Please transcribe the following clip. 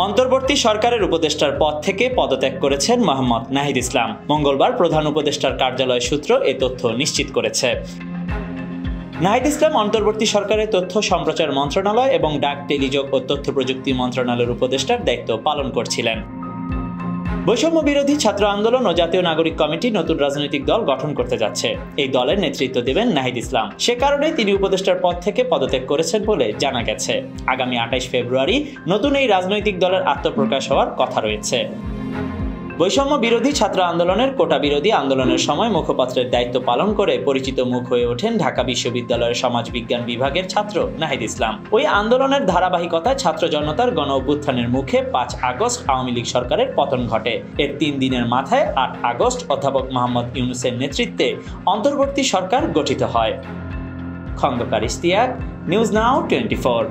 অন্তর্বর্তী সরকারের উপদেষ্টার পদ থেকে পদত্যাগ করেছেন মোহাম্মদ নাহিদ ইসলাম। মঙ্গলবার প্রধান উপদেষ্টার কার্যালয় সূত্র এ তথ্য নিশ্চিত করেছে। নাহিদ ইসলাম অন্তর্বর্তী সরকারের তথ্য সম্প্রচার মন্ত্রণালয় এবং ডাক, টেলিযোগ ও তথ্য প্রযুক্তি মন্ত্রণালয়ের উপদেষ্টার দায়িত্ব পালন করছিলেন। বৈষম্য বিরোধী ছাত্র আন্দোলন ও জাতীয় নাগরিক কমিটি নতুন রাজনৈতিক দল গঠন করতে যাচ্ছে। এই দলের নেতৃত্ব দেবেন নাহিদ ইসলাম। সে কারণেই তিনি উপদেষ্টার পদ থেকে পদত্যাগ করেছেন বলে জানা গেছে। আগামী 28 ফেব্রুয়ারি নতুন এই রাজনৈতিক দলের আত্মপ্রকাশ হওয়ার কথা রয়েছে। বৈষম্য বিরোধী ছাত্র আন্দোলনের কোটা বিরোধী আন্দোলনের সময় মুখপাত্রের দায়িত্ব পালন করে পরিচিত মুখ হয়ে ওঠেন ঢাকা বিশ্ববিদ্যালয়ের সমাজবিজ্ঞান বিভাগের ছাত্র নাহিদ ইসলাম। ওই আন্দোলনের ধারাবাহিকতায় ছাত্র জনতার গণ অভ্যুত্থানের মুখে 5 আগস্ট আওয়ামী লীগ সরকারের পতন ঘটে। এর 3 দিনের মাথায় 8 আগস্ট অধ্যাপক মোহাম্মদ ইউনূসের নেতৃত্বে অন্তর্বর্তী সরকার গঠিত হয়। Khandakar Ishtiaq, news now 24।